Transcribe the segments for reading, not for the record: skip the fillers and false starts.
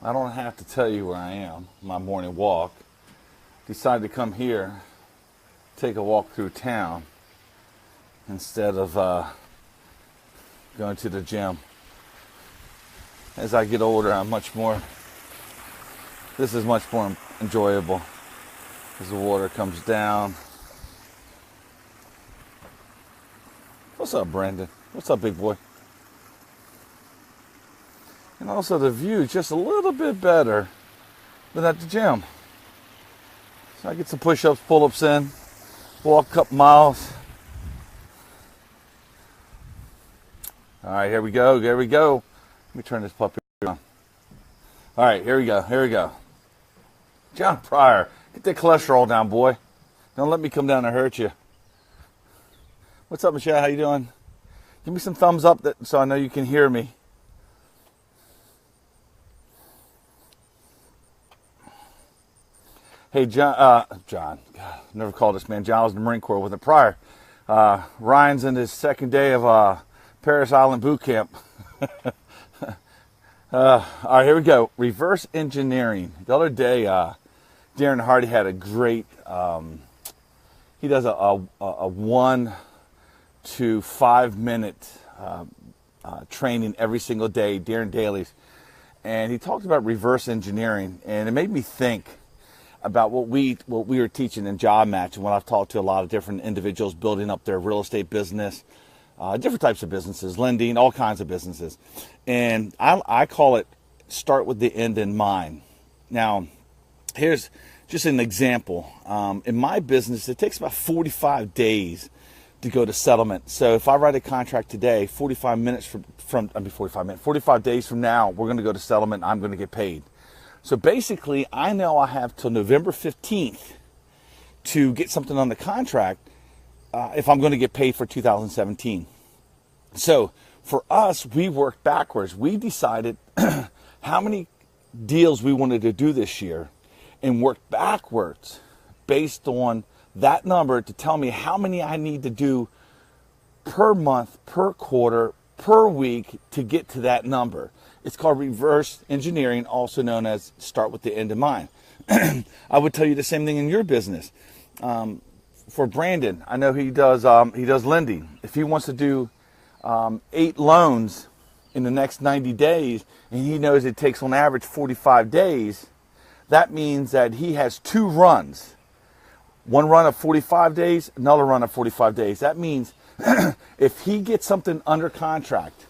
I don't have to tell you where I am, my morning walk. Decided to come here, take a walk through town instead of going to the gym. As I get older, this is much more enjoyable as the water comes down. What's up, Brandon? What's up, big boy? And also the view is just a little bit better than at the gym. So I get some push-ups, pull-ups in, walk a couple miles. All right, here we go. Let me turn this puppy on. All right, here we go. John Pryor, get that cholesterol down, boy. Don't let me come down and hurt you. What's up, Michelle? How you doing? Give me some thumbs up so I know you can hear me. Hey, John, God, never called this man John. I was in the Marine Corps with him prior. Ryan's in his second day of Paris Island boot camp. All right, here we go. Reverse engineering. The other day, Darren Hardy had a great, he does a 1 to 5 minute training every single day, Darren Daly's. And he talked about reverse engineering, and it made me think about what we were teaching in Job Match, and when I've talked to a lot of different individuals building up their real estate business, different types of businesses, lending, all kinds of businesses. And I call it start with the end in mind. Now, here's just an example. In my business, it takes about 45 days to go to settlement. So if I write a contract today, 45 days from now, we're going to go to settlement. I'm going to get paid. So basically, I know I have till November 15th to get something on the contract if I'm going to get paid for 2017. So for us, we worked backwards. We decided how many deals we wanted to do this year and worked backwards based on that number to tell me how many I need to do per month, per quarter, per week to get to that number. It's called reverse engineering, also known as start with the end in mind. I would tell you the same thing in your business. For Brandon, I know he does lending. If he wants to do 8 loans in the next 90 days, and he knows it takes on average 45 days, that means that he has 2 runs. One run of 45 days, another run of 45 days. That means if he gets something under contract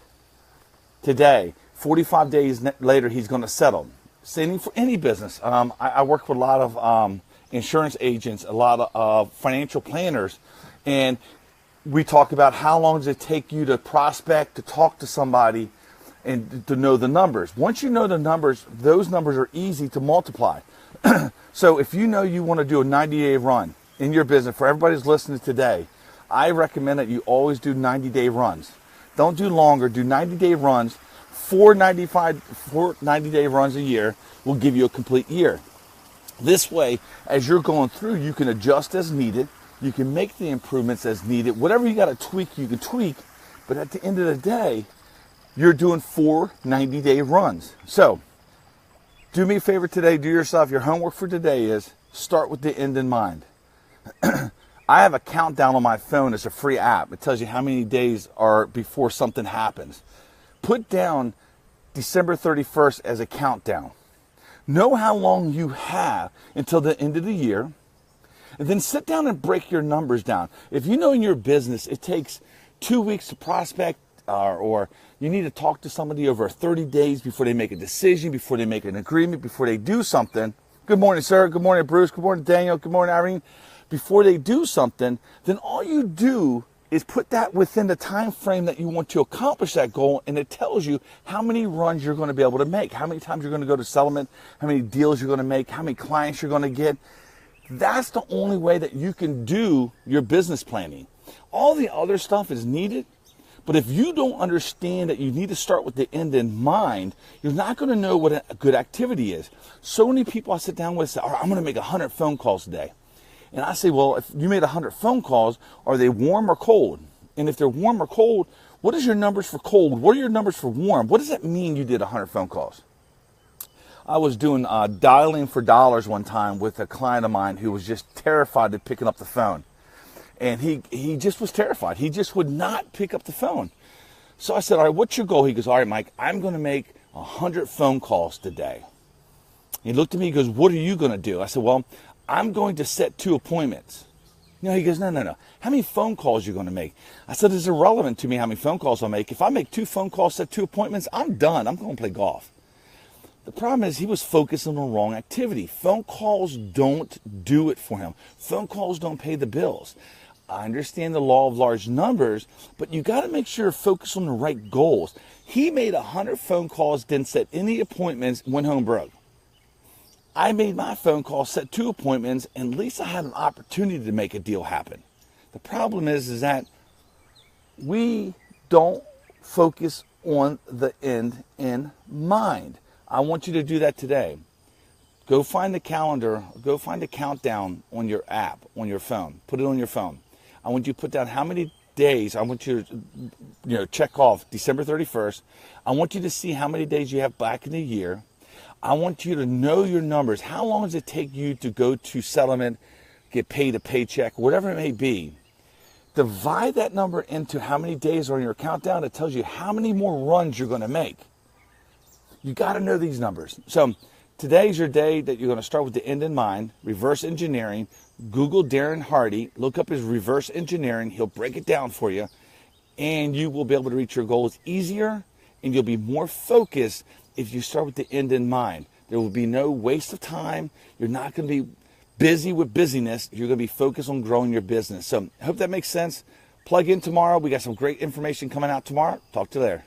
today, 45 days later, he's going to settle. Same for any business. I work with a lot of insurance agents, a lot of financial planners, and we talk about how long does it take you to prospect, to talk to somebody, and to know the numbers. Once you know the numbers, those numbers are easy to multiply. So if you know you want to do a 90-day run in your business, for everybody who's listening today, I recommend that you always do 90-day runs. Don't do longer, do 90-day runs. 4 90-day runs a year will give you a complete year. This way, as you're going through, you can adjust as needed. You can make the improvements as needed. Whatever you got to tweak, you can tweak. But at the end of the day, you're doing 4 90-day runs. So, do me a favor today. Do yourself. Your homework for today is start with the end in mind. I have a countdown on my phone. It's a free app. It tells you how many days are before something happens. Put down December 31st as a countdown. Know how long you have until the end of the year. And then sit down and break your numbers down. If you know in your business it takes 2 weeks to prospect or you need to talk to somebody over 30 days before they make a decision, before they make an agreement, before they do something. Good morning, sir. Good morning, Bruce. Good morning, Daniel. Good morning, Irene. Before they do something, then all you do is put that within the time frame that you want to accomplish that goal, and it tells you how many runs you're going to be able to make, how many times you're going to go to settlement, how many deals you're going to make, how many clients you're going to get. That's the only way that you can do your business planning. All the other stuff is needed, but if you don't understand that you need to start with the end in mind, you're not going to know what a good activity is. So many people I sit down with say, all right, I'm going to make 100 phone calls today. And I say, well, if you made 100 phone calls, are they warm or cold? And if they're warm or cold, what is your numbers for cold? What are your numbers for warm? What does that mean you did 100 phone calls? I was doing dialing for dollars one time with a client of mine who was just terrified of picking up the phone. And he just was terrified. He just would not pick up the phone. So I said, all right, what's your goal? He goes, all right, Mike, I'm going to make 100 phone calls today. He looked at me, he goes, what are you going to do? I said, well, I'm going to set 2 appointments. He goes, no. How many phone calls are you going to make? I said, it's irrelevant to me how many phone calls I make. If I make 2 phone calls, set 2 appointments, I'm done. I'm going to play golf. The problem is he was focusing on the wrong activity. Phone calls don't do it for him. Phone calls don't pay the bills. I understand the law of large numbers, but you got to make sure to focus on the right goals. He made 100 phone calls, didn't set any appointments, went home broke. I made my phone call, set 2 appointments, and at least I had an opportunity to make a deal happen. The problem is that we don't focus on the end in mind. I want you to do that today. Go find the calendar, go find a countdown on your app, on your phone. Put it on your phone. I want you to put down how many days. I want you to check off December 31st. I want you to see how many days you have back in the year. I want you to know your numbers. How long does it take you to go to settlement, get paid a paycheck, whatever it may be? Divide that number into how many days are on your countdown. It tells you how many more runs you're going to make. You got to know these numbers. So today's your day that you're going to start with the end in mind, reverse engineering. Google Darren Hardy, look up his reverse engineering. He'll break it down for you, and you will be able to reach your goals easier, and you'll be more focused if you start with the end in mind. There will be no waste of time. You're not going to be busy with busyness. You're going to be focused on growing your business. So I hope that makes sense. Plug in tomorrow. We got some great information coming out tomorrow. Talk to you later.